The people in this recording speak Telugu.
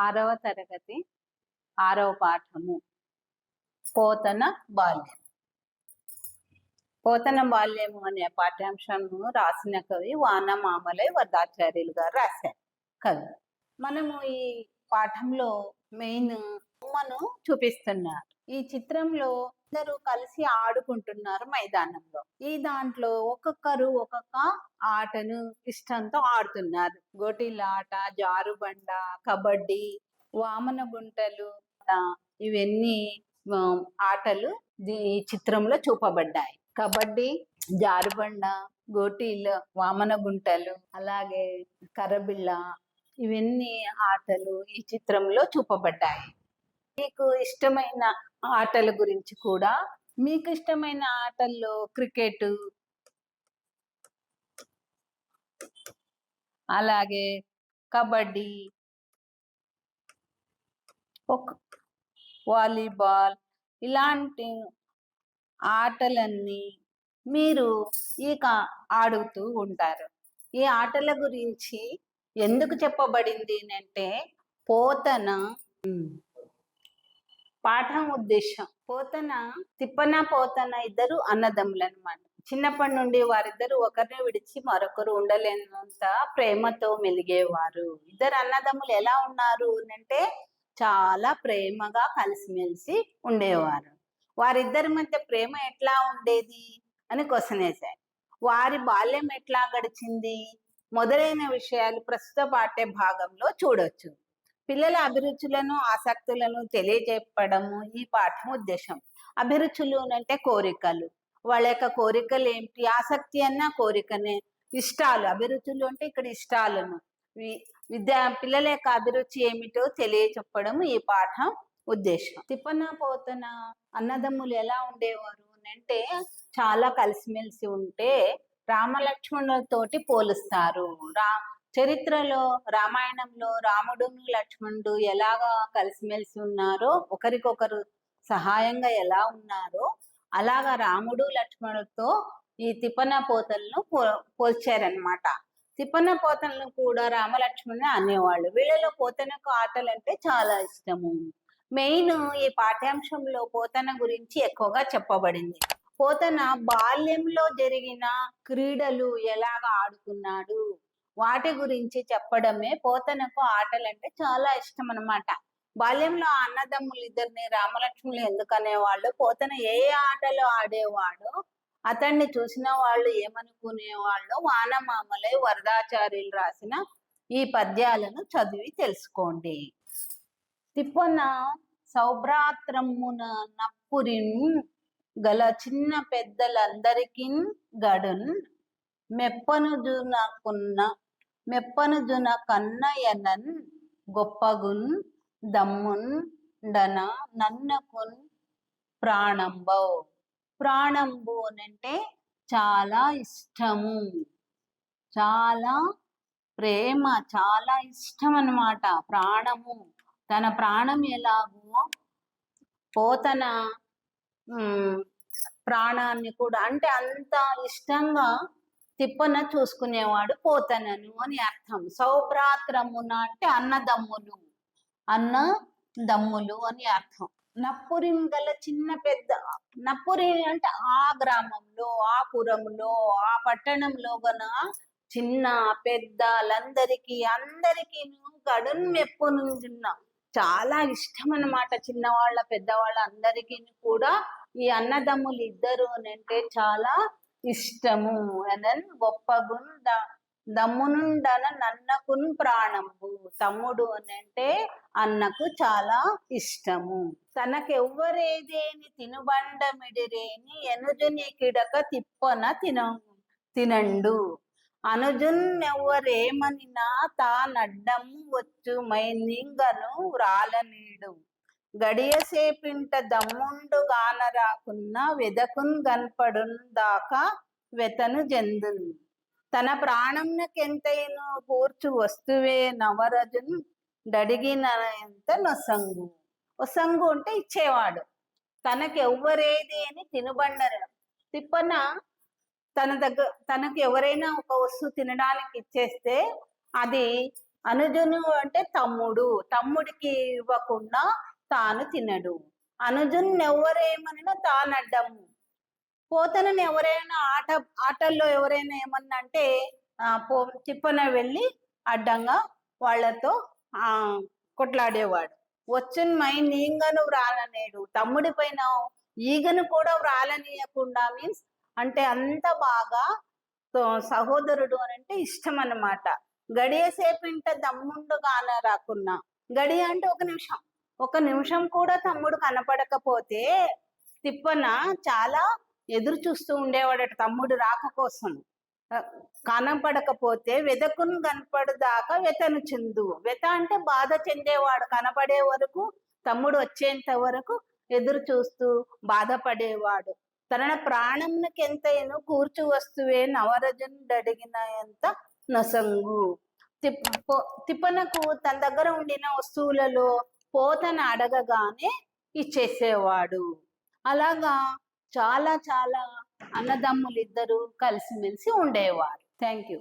ఆరవ తరగతి 6వ పాఠము పోతన బాల్యం. పోతన బాల్యము అనే పాఠ్యాంశము రాసిన కవి వానమామలై వరదాచార్యులు గారు రాశారు కవి. మనము ఈ పాఠంలో మెయిన్ బొమ్మను చూపిస్తున్నారు. ఈ చిత్రంలో అందరూ కలిసి ఆడుకుంటున్నారు మైదానంలో. ఈ దాంట్లో ఒక్కొక్కరు ఒక్కొక్క ఆటను ఇష్టంతో ఆడుతున్నారు. గోటీలాట, జారుబండ, కబడ్డీ, వామన గుంటలు, ఇవన్నీ ఆటలు ఈ చిత్రంలో చూపబడ్డాయి. కబడ్డీ, జారుబండ, గోటీలు, వామన గుంటలు, అలాగే కర్రబిళ్ళ, ఇవన్నీ ఆటలు ఈ చిత్రంలో చూపబడ్డాయి. మీకు ఇష్టమైన ఆటల గురించి కూడా, మీకు ఇష్టమైన ఆటల్లో క్రికెట్, అలాగే కబడ్డీ, వాలీబాల్, ఇలాంటి ఆటలన్నీ మీరు ఇక ఆడుతూ ఉంటారు. ఈ ఆటల గురించి ఎందుకు చెప్పబడింది అంటే పోతన పాఠం ఉద్దేశం. తిప్పన పోతన ఇద్దరు అన్నదమ్ములు అన్నమాట. చిన్నప్పటి నుండి వారిద్దరు ఒకరిని విడిచి మరొకరు ఉండలేనంత ప్రేమతో మెలిగేవారు. ఇద్దరు అన్నదమ్ములు ఎలా ఉన్నారు అంటే చాలా ప్రేమగా కలిసిమెలిసి ఉండేవారు. వారిద్దరి మధ్య ప్రేమ ఎట్లా ఉండేది అని క్వశ్చన్ వేశారు. వారి బాల్యం ఎట్లా గడిచింది మొదలైన విషయాలు ప్రస్తుత పాఠ్య భాగంలో చూడొచ్చు. పిల్లల అభిరుచులను, ఆసక్తులను తెలియజెప్పడము ఈ పాఠం ఉద్దేశం. అభిరుచులు అంటే కోరికలు. వాళ్ళ యొక్క కోరికలు ఏంటి? ఆసక్తి అన్న కోరికనే. ఇష్టాలు, అభిరుచులు అంటే ఇక్కడ ఇష్టాలను, పిల్లల యొక్క అభిరుచి ఏమిటో తెలియచెప్పడం ఈ పాఠం ఉద్దేశం. తిప్పన పోతన అన్నదమ్ములు ఎలా ఉండేవారు అంటే చాలా కలిసిమెలిసి ఉంటే రామలక్ష్మణులతోటి పోలుస్తారు. చరిత్రలో రామాయణంలో రాముడును లక్ష్మణుడు ఎలాగా కలిసిమెలిసి ఉన్నారో, ఒకరికొకరు సహాయంగా ఎలా ఉన్నారో, అలాగా రాముడు లక్ష్మణుడితో ఈ తిప్పన పోతలను పోల్చారనమాట. తిప్పన పోతలను కూడా రామలక్ష్మణుని అనేవాళ్ళు. వీళ్ళలో పోతనకు ఆటలు అంటే చాలా ఇష్టము. మెయిన్ ఈ పాఠ్యాంశంలో పోతన గురించి ఎక్కువగా చెప్పబడింది. పోతన బాల్యంలో జరిగిన క్రీడలు ఎలాగా ఆడుకున్నాడు వాటి గురించి చెప్పడమే పోతనకు ఆటలు అంటే చాలా ఇష్టం అనమాట. బాల్యంలో అన్నదమ్ములు ఇద్దరిని రామలక్ష్మణులు ఎందుకనేవాళ్ళు, పోతన ఏ ఆటలు ఆడేవాడో అతన్ని చూసిన వాళ్ళు ఏమనుకునేవాళ్ళు వానమామలై వరదాచార్యులు రాసిన ఈ పద్యాలను చదివి తెలుసుకోండి. తిప్పన సౌభ్రాత్రమున నప్పురిన్ గల చిన్న పెద్దలందరికీ గడున్ మెప్పనుజున కన్నయనన్ గొప్పగున్ దమ్మున్ డన నన్నకున్ ప్రాణంబౌ. ప్రాణంబు అంటే చాలా ఇష్టము, చాలా ప్రేమ, చాలా ఇష్టం అన్నమాట. ప్రాణము, తన ప్రాణం ఎలాగో పోతన ప్రాణాన్ని కూడా అంటే అంత ఇష్టంగా తిప్పన చూసుకునేవాడు పోతనను అని అర్థం. సౌభ్రాత్రమున అంటే అన్నదమ్ములు అని అర్థం. నప్పురిం గల చిన్న పెద్ద, నప్పురి అంటే ఆ గ్రామంలో, ఆ పురంలో, ఆ పట్టణంలో గన చిన్న పెద్దలందరికీ గడున్ మెప్పునున్న చాలా ఇష్టం అన్నమాట. చిన్నవాళ్ళ పెద్దవాళ్ళ అందరికీ కూడా ఈ అన్నదమ్ములు ఇద్దరు అంటే చాలా ఇష్టము. అనన్ గొప్పగున్ దమ్మునుండన నన్నకున్ ప్రాణంబు. తమ్ముడు అంటే అన్నకు చాలా ఇష్టము. తనకెవ్వరేదేని తినుబండమిడిరేని ఎనుజుని కిడక తిప్పన తినండు. అనుజున్నెవ్వరేమనినా తానడ్డము వచ్చు మైనింగను వ్రాలనీడు. గడియసేపింట దమ్ముండు గానరాకున్న వెదకున్ గన్పడున్ దాకా వెతను జందున్. తన ప్రాణంనకెంతైను కూర్చు వస్తువే నవరజున్ డడిగినంత నొసంగు. ఒసంగు అంటే ఇచ్చేవాడు. తనకి ఎవ్వరేది అని తినుబండరు. తిప్పన తనకు ఎవరైనా ఒక వస్తువు తినడానికి ఇచ్చేస్తే అది అనుజును అంటే తమ్ముడు, తమ్ముడికి ఇవ్వకుండా తాను తినడు. అనుజుని ఎవరేమన్నా తానడ్డము. పోతనని ఎవరైనా ఆటల్లో ఎవరైనా ఏమన్నా అంటే తిప్పన వెళ్ళి అడ్డంగా వాళ్ళతో ఆ కొట్లాడేవాడు. వచ్చున్ మై నీంగను వ్రాలనేడు, తమ్ముడి పైన ఈగను కూడా వ్రాలనీయకుండా, మీన్స్ అంటే అంత బాగా సహోదరుడు అని అంటే ఇష్టం అన్నమాట. గడియసేపింట దమ్ముండు గాన రాకున్నా, గడియ అంటే ఒక నిమిషం కూడా తమ్ముడు కనపడకపోతే తిప్పన చాలా ఎదురు చూస్తూ ఉండేవాడట తమ్ముడు రాక కోసం. కనపడకపోతే వెదకును కనపడదాకా వెతను చెందు. వెత అంటే బాధ చెందేవాడు, కనపడే వరకు తమ్ముడు వచ్చేంత వరకు ఎదురు చూస్తూ బాధపడేవాడు. తన ప్రాణంకి ఎంతైనా కూర్చు వస్తువే నవరజనుడడిగిన ఎంత నొసంగు. తిప్పనకు తన దగ్గర ఉండిన వస్తువులలో పోతన అడగగానే ఇచ్చేసేవాడు. అలాగా చాలా చాలా అన్నదమ్ములు ఇద్దరు కలిసిమెలిసి ఉండేవారు. Thank you.